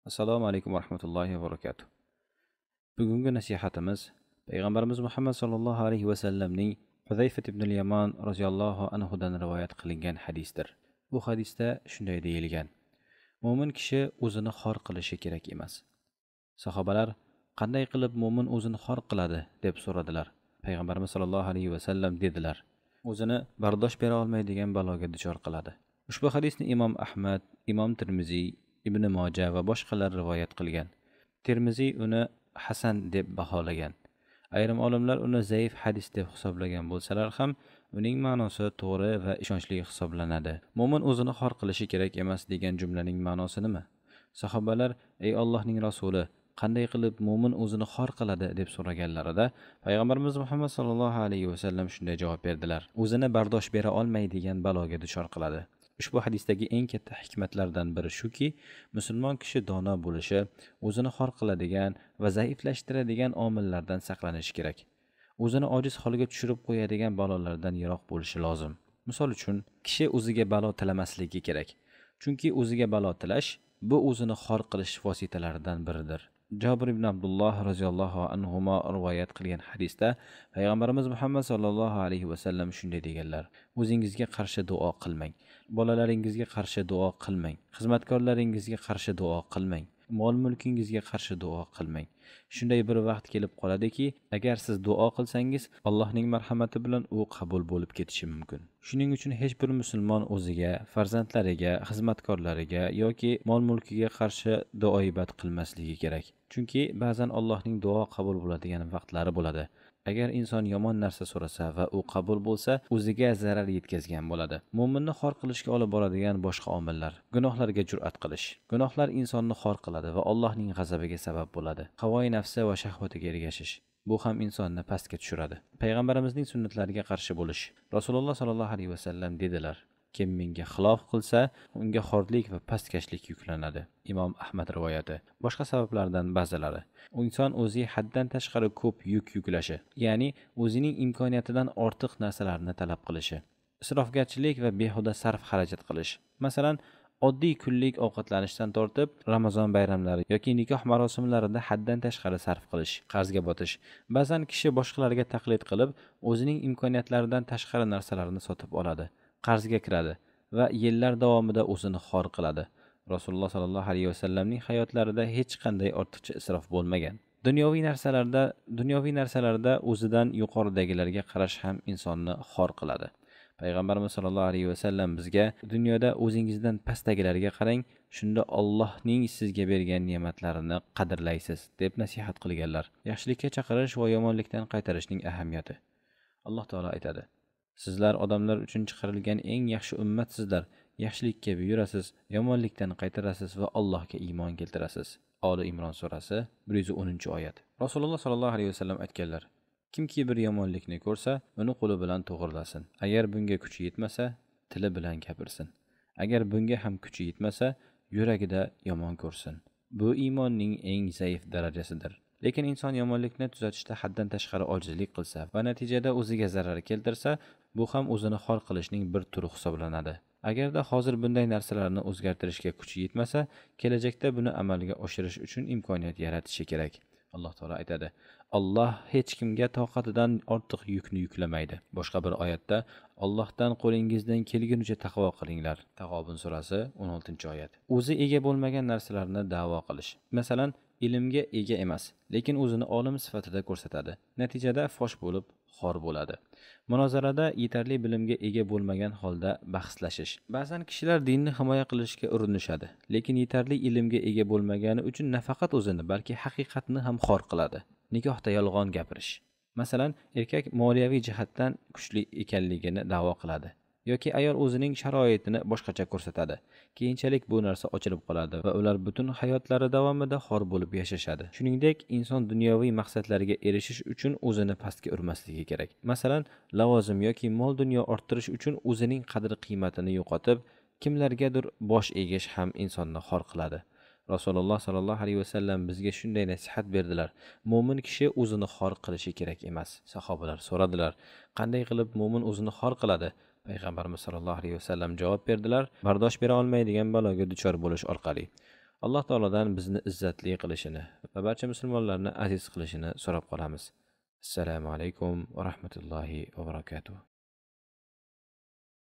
Assalomu alaykum va rahmatullohi va barakatuh. Bugungi nasihatimiz payg'ambarimiz Muhammad sallallohu alayhi va sallamning Huzayfa ibn al-Yaman roziyallohu anhudan rivoyat qilingan hadisdir. Bu hadisda shunday deyilgan: Mo'min kishi o'zini xor qilishi kerak emas. Sahobalar qanday qilib mo'min o'zini xor qiladi deb so'radilar. Payg'ambarimiz sallallohu alayhi va sallam dedilar: o'zini bardosh bera olmaydigan baloga duchor qiladi. Ushbu hadisni Imom Ahmad, Imom Tirmiziy, Ibn Moja va boshqalar rivoyat qilgan. Termiziy uni hasan deb baholagan. Ayrim olimlar uni zaif hadis deb hisoblagan bo'lsalar ham, uning ma'nosi to'g'ri va ishonchli hisoblanadi. Mo'min o'zini xor qilishi kerak emas degan jumlaning ma'nosi nima? Sahobalar: "Ey Allohning rasuli, qanday qilib mo'min o'zini xor qiladi?" deb so'raganlarida, payg'ambarimiz Muhammad sallallohu alayhi va sallam shunday javob berdilar: "O'zini bardosh bera olmaydigan baloga duchor qiladi." Ushbu hadisdagi eng katta hikmatlardan biri shuki, musulmon kishi dono bo'lishi, o'zini xor qiladigan va zaiflashtiradigan omillardan saqlanishi kerak. O'zini ojiz holga tushirib qo'yadigan balolardan yiroq bo'lishi lozim. Misol uchun, kishi o'ziga balo tilamasligi kerak. Chunki o'ziga balo tilash bu o'zini xor qilish vositalaridan biridir. Jabir ibn Abdulloh roziyallohu anhuma rivoyat qilgan hadisda payg'ambarimiz Muhammad sallallohu alayhi va sallam shunday deganlar: "O'zingizga qarshi duo qilmang, bolalaringizga qarshi duo qilmang, xizmatkorlaringizga qarshi duo qilmang, mol-mulkingizga qarshi duo qilmang. Shunday bir vaqt kelib qoladiki, agar siz duo qilsangiz, Allohning marhamati bilan u qabul bo'lib ketishi mumkin." Shuning uchun hech bir musulmon o'ziga, farzandlariga, xizmatkorlariga yoki mol-mulkiga qarshi duoibat qilmasligi kerak. Chunki ba'zan Allohning duo qabul bo'ladigan vaqtlari bo'ladi. Agar inson yomon narsa so'rasa va u qabul bo'lsa, o'ziga zarar yetkazgan bo'ladi. Mo'minni xor qilishga olib boradigan boshqa omillar: gunohlarga jur'at qilish. Gunohlar insonni xor qiladi va Allohning g'azabiga sabab bo'ladi. Havoi nafsi va shahvatiga ergashish. Bu ham insonni pastga tushiradi. Payg'ambarimizning sunnatlariga qarshi bo'lish. Rasululloh sollallohu alayhi vasallam dedilar: "Kim menga xilof qilsa, unga xorlik va pastkashlik yuklanadi." Imom Ahmad rivoyati. Boshqa sabablardan ba'zilari: inson o'ziga haddan tashqari ko'p yuk yuklashi, ya'ni o'zining imkoniyatidan ortiq narsalarni talab qilishi. Isrofgarchilik va behuda sarf xarajat qilish. Masalan, oddiy kunlik ovqatlanishdan tortib, Ramazon bayramlari yoki nikoh marosimlarida haddan tashqari sarf qilish, qarzga botish. Ba'zan kishi boshqalarga taqlid qilib, o'zining imkoniyatlaridan tashqari narsalarni sotib oladi, qarzga kiradi va yillar davomida o'zini xor qiladi. Rasululloh sollallohu alayhi vasallamning hayotlarida hech qanday ortiqcha isrof bo'lmagan. Dunyoviy narsalarda o'zidan yuqoridagilarga qarash ham insonni xor qiladi. Payg'ambarimiz sollallohu alayhi vasallam bizga dunyoda o'zingizdan pastdagilarga qarang, shunda Allohning sizga bergan ne'matlarini qadrlaysiz deb nasihat qilganlar. Yaxshilikka chaqirish va yomonlikdan qaytarishning ahamiyati. Alloh taolo aytadi: "Sizlar odamlar uchun chiqarilgan eng yaxshi ummatsizlar. Yaxshilikka buyurasiz, yomonlikdan qaytarasiz va Allohga iymon keltirasiz." Oli Imron surasi 110-oyat. Rasululloh sollallohu alayhi vasallam aytganlar: "Kimki bir yomonlikni ko'rsa, uni qo'li bilan to'g'rilasin. Agar bunga kuchi yetmasa, tili bilan gapirsin. Agar bunga ham kuchi yetmasa, yuragida yomon ko'rsin. Bu iymonning eng zaif darajasidir." Lekin inson yomonlikni tuzatishda haddan tashqari ojizlik qilsa va natijada o'ziga zarar keltirsa, bu ham o'zini xor qilishning bir turi hisoblanadi. Agarda hozir bunday narsalarni o'zgartirishga kuchi yetmasa, kelajakda buni amalga oshirish uchun imkoniyat yaratishi kerak. Alloh taolo aytadi: "Alloh hech kimga toqatidan ortiq yukni yuklamaydi." Boshqa bir oyatda: "Allohdan qo'lingizdan kelgunicha taqvo qilinglar." Tag'obun surasi 16-oyat. O'zi ega bo'lmagan narsalarni da'vo qilish. Masalan, ilmga ega emas, lekin o'zini olim sifatida ko'rsatadi. Natijada fosh bo'lib, xor bo'ladi. Munozarada yetarli bilimga ega bo'lmagan holda bahslashish. Ba'zan kishilar dinni himoya qilishga urinishadi, lekin yetarli ilmga ega bo'lmagani uchun nafaqat o'zini, balki haqiqatni ham xor qiladi. Nikohda yolg'on gapirish. Masalan, erkak moliyaviy jihatdan kuchli ekanligini da'vo qiladi yoki ayol o'zining sharoitini boshqacha ko'rsatadi. Keyinchalik bu narsa ochilib qoladi va ular butun hayotlari davomida xor bo'lib yashashadi. Shuningdek, inson dunyoviy maqsadlariga erishish uchun o'zini pastga urmasligi kerak. Masalan, lavozim yoki mol dunyo orttirish uchun o'zining qadr-qiymatini yo'qotib, kimlargadir bosh egish ham insonni xor qiladi. Rasululloh sollallohu alayhi vasallam bizga shunday nasihat berdilar: "Mo'min kishi o'zini xor qilishi kerak emas." Sahobalar so'radilar: "Qanday qilib mo'min o'zini xor qiladi?" Payg'ambarimiz sollallohu alayhi vasallam javob berdilar: "Bardosh bera olmaydigan baloga duchor bo'lish orqali." alloh taolodan bizni izzatli qilishini va barcha musulmonlarni aziz qilishini so'rab qolamiz. Assalomu alaykum va rahmatullohi va barakatuh.